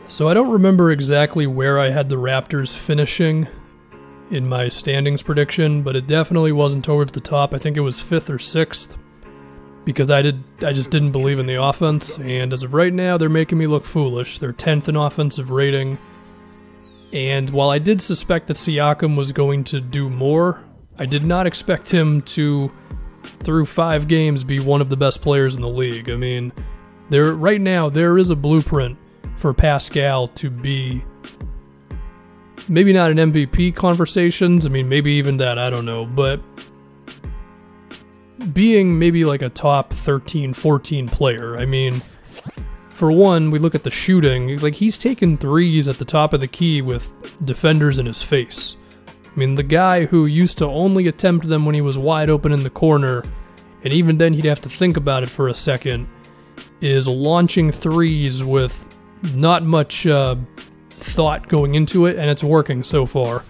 So I don't remember exactly where I had the Raptors finishing in my standings prediction, but it definitely wasn't towards the top. I think it was 5th or 6th, because I just didn't believe in the offense, and as of right now, they're making me look foolish. They're 10th in offensive rating, and while I did suspect that Siakam was going to do more, I did not expect him to, through 5 games, be one of the best players in the league. I mean, right now, there is a blueprint for Pascal to be maybe not an MVP conversations, I mean, maybe even that, I don't know, but being maybe like a top 13, 14 player. I mean, for one, we look at the shooting, like he's taken threes at the top of the key with defenders in his face. I mean, the guy who used to only attempt them when he was wide open in the corner, and even then he'd have to think about it for a second, is launching threes with not much thought going into it, and it's working so far.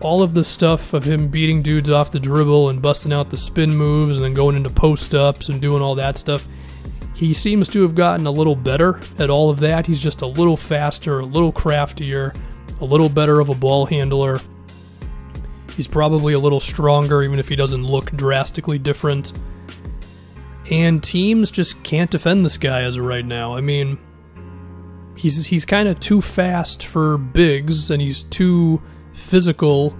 All of the stuff of him beating dudes off the dribble and busting out the spin moves and then going into post-ups and doing all that stuff, he seems to have gotten a little better at all of that. He's just a little faster, a little craftier, a little better of a ball handler. He's probably a little stronger, even if he doesn't look drastically different. And teams just can't defend this guy as of right now. I mean, he's kind of too fast for bigs, and he's too physical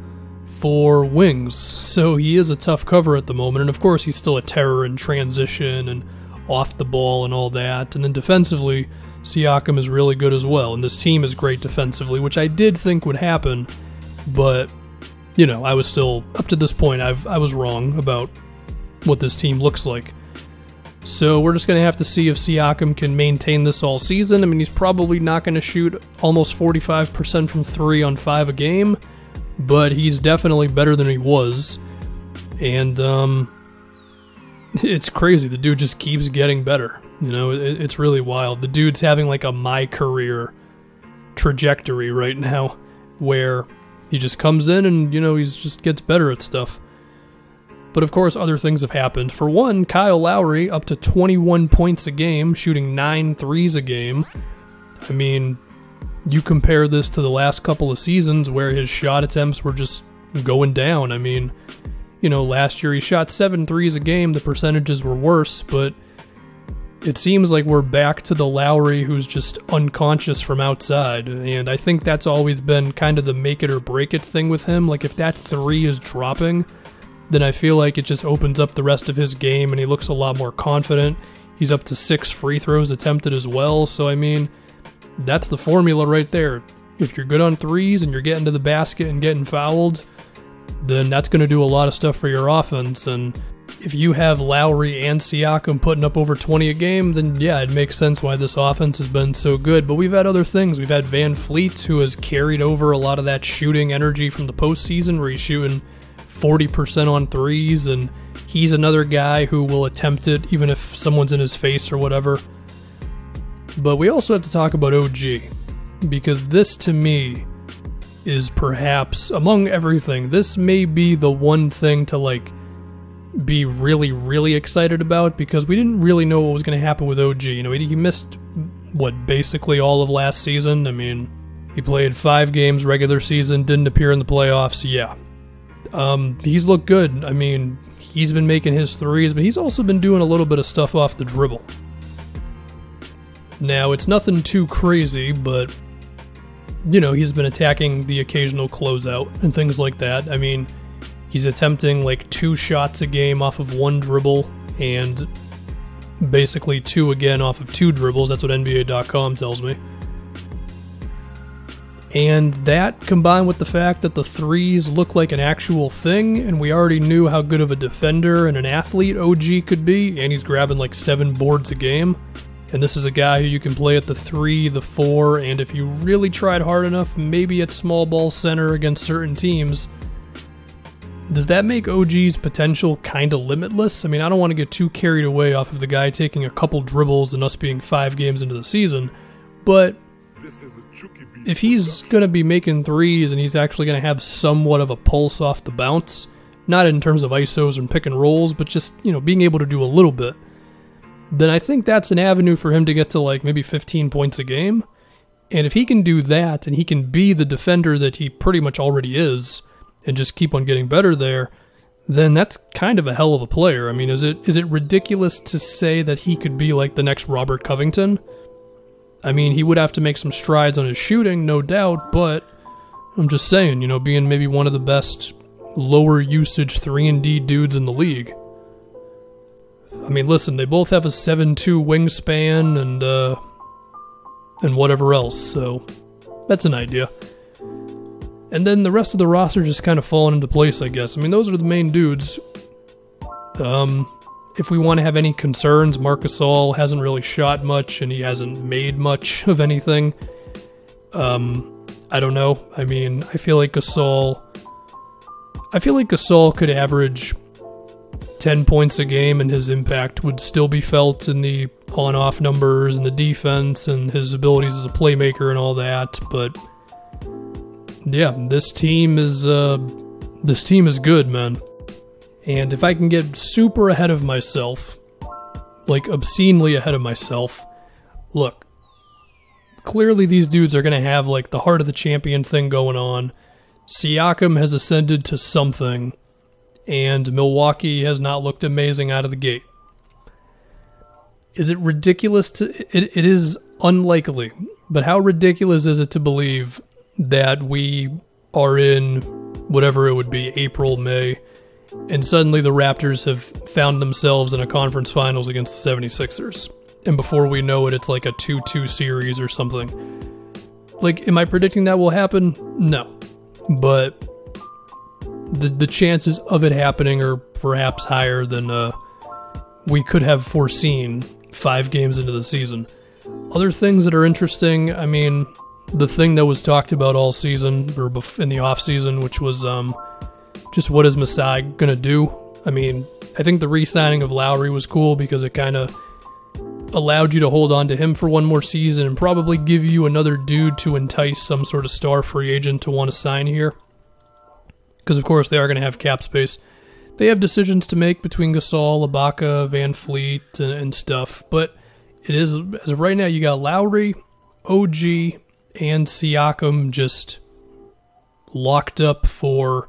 for wings. So he is a tough cover at the moment. And of course, he's still a terror in transition and off the ball and all that. And then defensively, Siakam is really good as well. And this team is great defensively, which I did think would happen. But, you know, I was still, up to this point, I was wrong about what this team looks like. So we're just going to have to see if Siakam can maintain this all season. I mean, he's probably not going to shoot almost 45% from 3 on 5 a game, but he's definitely better than he was. And it's crazy. The dude just keeps getting better. You know, it's really wild. The dude's having like a my career trajectory right now where he just comes in and, you know, he just gets better at stuff. But of course, other things have happened. For one, Kyle Lowry up to 21 points a game, shooting 9 threes a game. I mean, you compare this to the last couple of seasons where his shot attempts were just going down. I mean, you know, last year he shot 7 threes a game. The percentages were worse, but it seems like we're back to the Lowry who's just unconscious from outside. And I think that's always been kind of the make it or break it thing with him. Like, if that 3 is dropping, then I feel like it just opens up the rest of his game and he looks a lot more confident. He's up to 6 free throws attempted as well. So, I mean, that's the formula right there. If you're good on threes and you're getting to the basket and getting fouled, then that's going to do a lot of stuff for your offense. And if you have Lowry and Siakam putting up over 20 a game, then yeah, it makes sense why this offense has been so good. But we've had other things. We've had Van Fleet, who has carried over a lot of that shooting energy from the postseason, where he's shooting 40% on threes, and he's another guy who will attempt it even if someone's in his face or whatever. But we also have to talk about OG, because this to me is perhaps, among everything, this may be the one thing to like be really, really excited about, because we didn't really know what was going to happen with OG. You know, he missed, what, basically all of last season. I mean, he played 5 games regular season, didn't appear in the playoffs, yeah. He's looked good. I mean, he's been making his threes, but he's also been doing a little bit of stuff off the dribble. Now, it's nothing too crazy, but, you know, he's been attacking the occasional closeout and things like that. I mean, he's attempting like 2 shots a game off of 1 dribble, and basically 2 again off of 2 dribbles. That's what NBA.com tells me. And that, combined with the fact that the threes look like an actual thing, and we already knew how good of a defender and an athlete OG could be, and he's grabbing like 7 boards a game, and this is a guy who you can play at the 3, the 4, and if you really tried hard enough, maybe at small ball center against certain teams. Does that make OG's potential kind of limitless? I mean, I don't want to get too carried away off of the guy taking a couple dribbles and us being 5 games into the season, but if he's going to be making threes and he's actually going to have somewhat of a pulse off the bounce, not in terms of ISOs and pick and rolls, but just, you know, being able to do a little bit, then I think that's an avenue for him to get to like maybe 15 points a game. And if he can do that, and he can be the defender that he pretty much already is, and just keep on getting better there, then that's kind of a hell of a player. I mean, is it ridiculous to say that he could be like the next Robert Covington? I mean, he would have to make some strides on his shooting, no doubt, but I'm just saying, you know, being maybe one of the best lower usage 3-and-D dudes in the league. I mean, listen, they both have a 7'2" wingspan and whatever else, so that's an idea. And then the rest of the roster just kind of falling into place, I guess. I mean, those are the main dudes. If we want to have any concerns, Marc Gasol hasn't really shot much, and he hasn't made much of anything. I don't know. I mean, I feel like Gasol could average 10 points a game, and his impact would still be felt in the on-off numbers and the defense and his abilities as a playmaker and all that. But yeah, this team is good, man. And if I can get super ahead of myself, like obscenely ahead of myself, look, clearly these dudes are going to have like the heart of the champion thing going on. Siakam has ascended to something, and Milwaukee has not looked amazing out of the gate. Is it ridiculous to... It is unlikely, but how ridiculous is it to believe that we are in whatever it would be, April, May, and suddenly the Raptors have found themselves in a conference finals against the 76ers. And before we know it, it's like a 2-2 series or something. Like, am I predicting that will happen? No. But the chances of it happening are perhaps higher than we could have foreseen 5 games into the season. Other things that are interesting, I mean, the thing that was talked about all season, or in the offseason, which was just what is Masai going to do? I mean, I think the re-signing of Lowry was cool because it kind of allowed you to hold on to him for one more season and probably give you another dude to entice some sort of star free agent to want to sign here. Because, of course, they are going to have cap space. They have decisions to make between Gasol, Ibaka, Van Fleet, and stuff. But it is, as of right now, you got Lowry, OG, and Siakam just locked up for...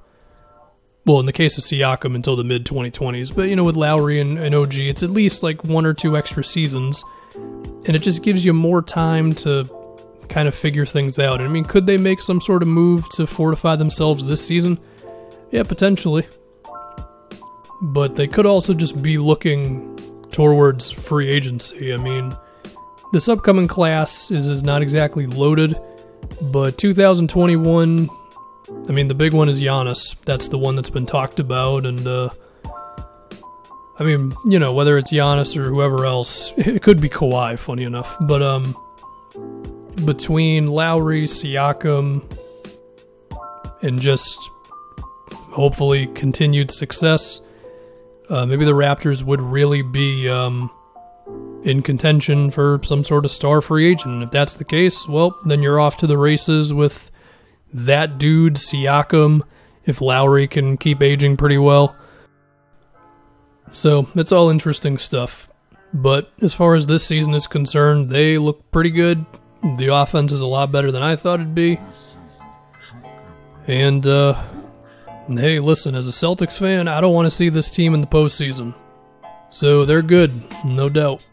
Well, in the case of Siakam, until the mid-2020s. But, you know, with Lowry and OG, it's at least like 1 or 2 extra seasons. And it just gives you more time to kind of figure things out. I mean, could they make some sort of move to fortify themselves this season? Yeah, potentially. But they could also just be looking towards free agency. I mean, this upcoming class is not exactly loaded. But 2021... I mean, the big one is Giannis. That's the one that's been talked about, and, I mean, you know, whether it's Giannis or whoever else, it could be Kawhi, funny enough, but, between Lowry, Siakam, and just, hopefully, continued success, maybe the Raptors would really be, in contention for some sort of star free agent, and if that's the case, well, then you're off to the races with that dude, Siakam, if Lowry can keep aging pretty well. So, it's all interesting stuff. But as far as this season is concerned, they look pretty good. The offense is a lot better than I thought it'd be. And, hey, listen, as a Celtics fan, I don't want to see this team in the postseason. So, they're good, no doubt.